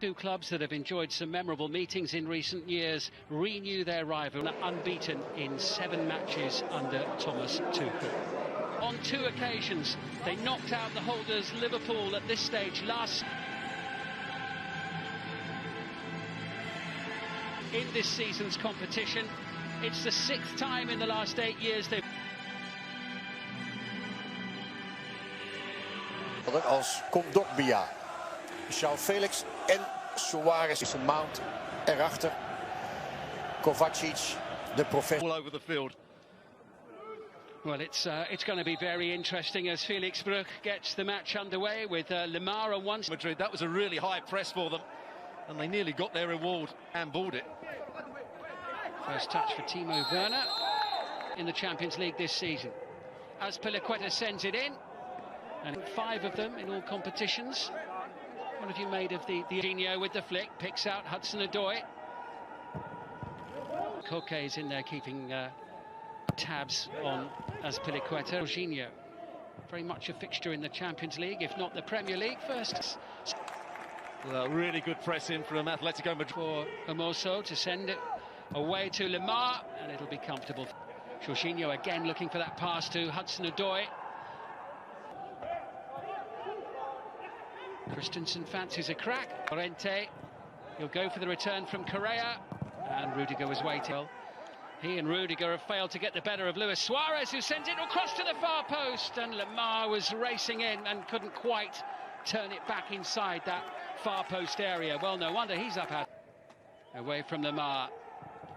Two clubs that have enjoyed some memorable meetings in recent years renew their rival, unbeaten in 7 matches under Thomas Tuchel. On 2 occasions, they knocked out the holders Liverpool at this stage last. In this season's competition, it's the 6th time in the last 8 years they've... Als Kondogbia, João Felix en Suarez is een Mount erachter. Kovacic, the professional. All over the field. Well, it's going to be very interesting as Felix Bruch gets the match underway with Lemar on one. Madrid, that was a really high press for them, and they nearly got their reward and balled it. First touch for Timo Werner in the Champions League this season. Azpilicueta sends it in, and 5 of them in all competitions. What have you made of the Jorginho with the flick? Picks out Hudson-Odoi. Koke is in there keeping tabs on Azpilicueta. Jorginho, very much a fixture in the Champions League, if not the Premier League. First, well, really good pressing from Atletico Madrid. For Hermoso to send it away to Lemar, and it'll be comfortable. Jorginho again looking for that pass to Hudson-Odoi. Christensen fancies a crack. Llorente, he'll go for the return from Correa, and Rudiger was waiting. He and Rudiger have failed to get the better of Luis Suarez, who sends it across to the far post, and Lemar was racing in and couldn't quite turn it back inside that far post area. Well, no wonder he's up at. Away from Lemar.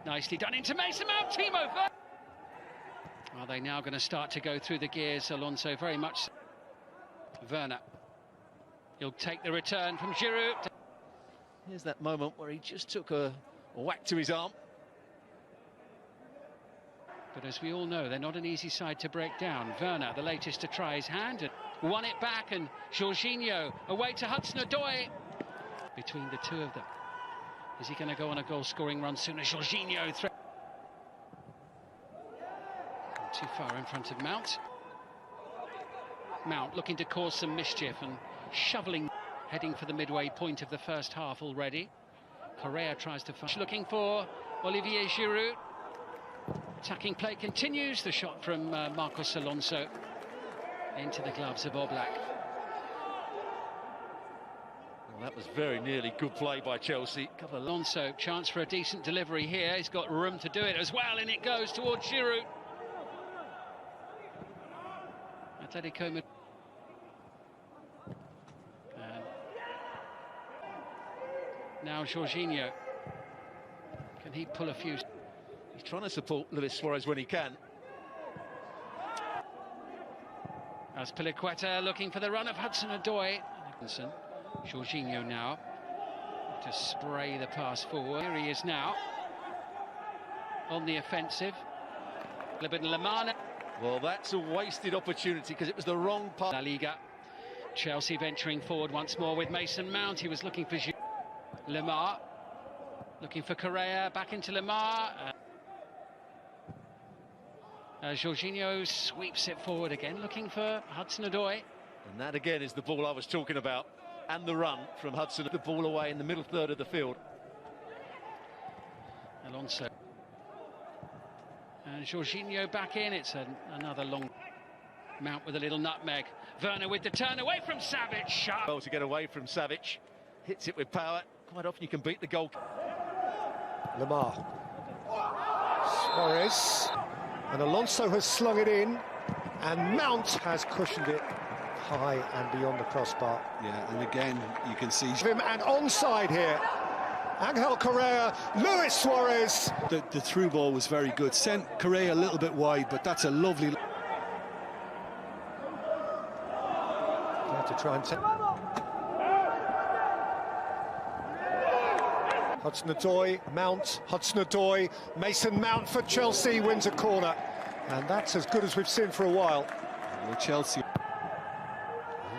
Nicely done into Mason Mount. Timo Werner. Are they now going to start to go through the gears? Alonso very much. Werner. He'll take the return from Giroud. Here's that moment where he just took a whack to his arm. But as we all know, they're not an easy side to break down. Werner, the latest to try his hand, and won it back, and Jorginho away to Hudson-Odoi. Between the two of them, is he going to go on a goal-scoring run soon as Jorginho too far in front of Mount. Mount looking to cause some mischief and shoveling, heading for the midway point of the first half already. Correa tries to find, looking for Olivier Giroud. Attacking play continues. The shot from Marcos Alonso into the gloves of Oblak. Well, that was very nearly good play by Chelsea. Alonso, chance for a decent delivery here. He's got room to do it as well, and it goes towards Giroud. Atletico. Now Jorginho. Can he pull a few? He's trying to support Luis Suarez when he can. Azpilicueta looking for the run of Hudson-Odoi. Jorginho now to spray the pass forward. Here he is now on the offensive. Lemar. Well, that's a wasted opportunity because it was the wrong pass. La Liga. Chelsea venturing forward once more with Mason Mount. He was looking for Lemar. Looking for Correa. Back into Lemar. Jorginho sweeps it forward again, looking for Hudson-Odoi. And that again is the ball I was talking about, and the run from Hudson. The ball away in the middle third of the field. Alonso. And Jorginho back in. It's another long Mount with a little nutmeg. Werner with the turn away from Savic. Sharp. Well, to get away from Savic. Hits it with power. Quite often you can beat the goal. Lemar. Suarez. And Alonso has slung it in, and Mount has cushioned it high and beyond the crossbar. Yeah, and again, you can see him, and onside here. Angel Correa, Luis Suarez. The through ball was very good. Sent Correa a little bit wide, but that's a lovely. To try and take. Hudson-Odoi, Mount, Hudson-Odoi, Mason Mount for Chelsea, wins a corner. And that's as good as we've seen for a while. Well, Chelsea.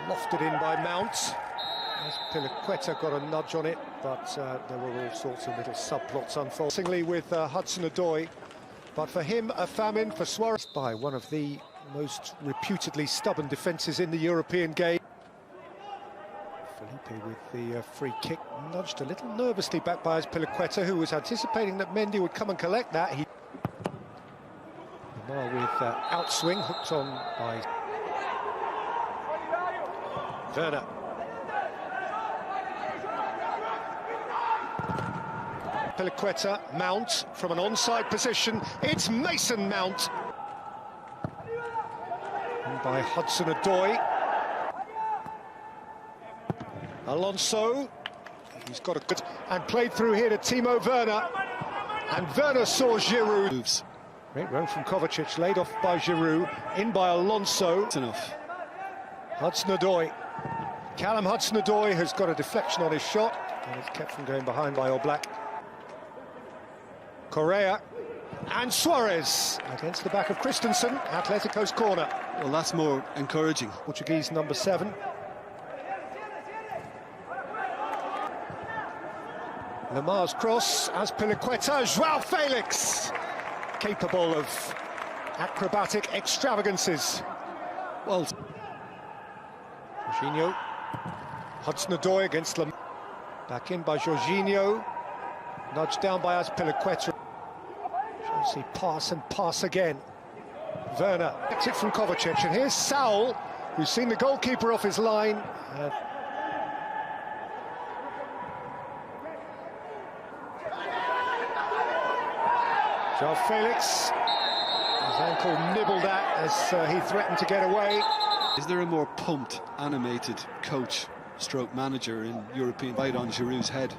Lofted in by Mount. Azpilicueta got a nudge on it, but there were all sorts of little subplots unfolding with Hudson-Odoi. But for him, a famine. For Suarez, by one of the most reputedly stubborn defences in the European game. Felipe Happy with the free kick, nudged a little nervously back by AtIetico, who was anticipating that Mendy would come and collect that. Lamar with outswing, hooked on by Werner. AtIetico, Mount from an onside position. It's Mason Mount. And by Hudson-Odoi. Alonso, he's got a good and played through here to Timo Werner, and Werner saw Giroud. Moves. Great run from Kovacic, laid off by Giroud, in by Alonso. That's enough. Hudson-Odoi, Callum Hudson-Odoi has got a deflection on his shot, and it's kept from going behind by All Black. Correa and Suarez against the back of Christensen. Atletico's corner. Well, that's more encouraging. Portuguese number 7. Lamar's cross, AtIetico, João Felix, capable of acrobatic extravagances. Well, Jorginho, Hudson-Odoi against Lamar. Back in by Jorginho, nudged down by AtIetico. Chelsea pass and pass again. Werner gets it from Kovacic, and here's Saul, who's seen the goalkeeper off his line. João Felix, his ankle nibbled at as he threatened to get away. is there a more pumped, animated coach stroke manager in European? Right on Giroud's head.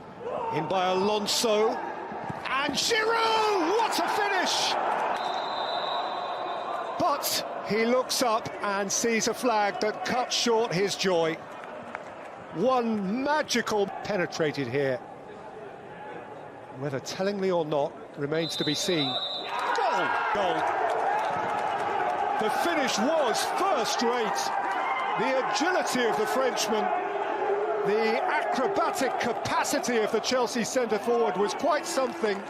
In by Alonso, and Giroud! What a finish! But he looks up and sees a flag that cuts short his joy. One magical penetrated here. Whether tellingly or not remains to be seen. Goal! Goal! The finish was first rate. The agility of the Frenchman, the acrobatic capacity of the Chelsea centre-forward was quite something.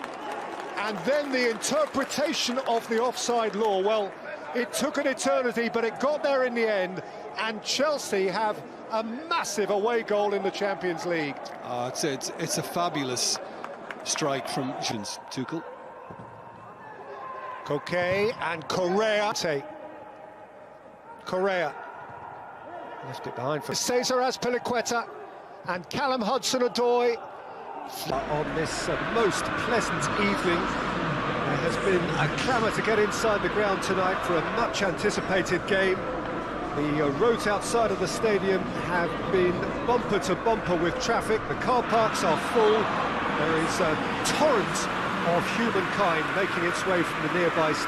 And then the interpretation of the offside law, well, it took an eternity, but it got there in the end. And Chelsea have a massive away goal in the Champions League. It's a fabulous strike from Tuchel. Koke and Correa. Correa left it behind for CheIsea AtIetico and Callum Hudson-Odoi. On this most pleasant evening, there has been a clamour to get inside the ground tonight for a much anticipated game. The roads outside of the stadium have been bumper to bumper with traffic. The car parks are full. There is a torrent of humankind making its way from the nearby stadium.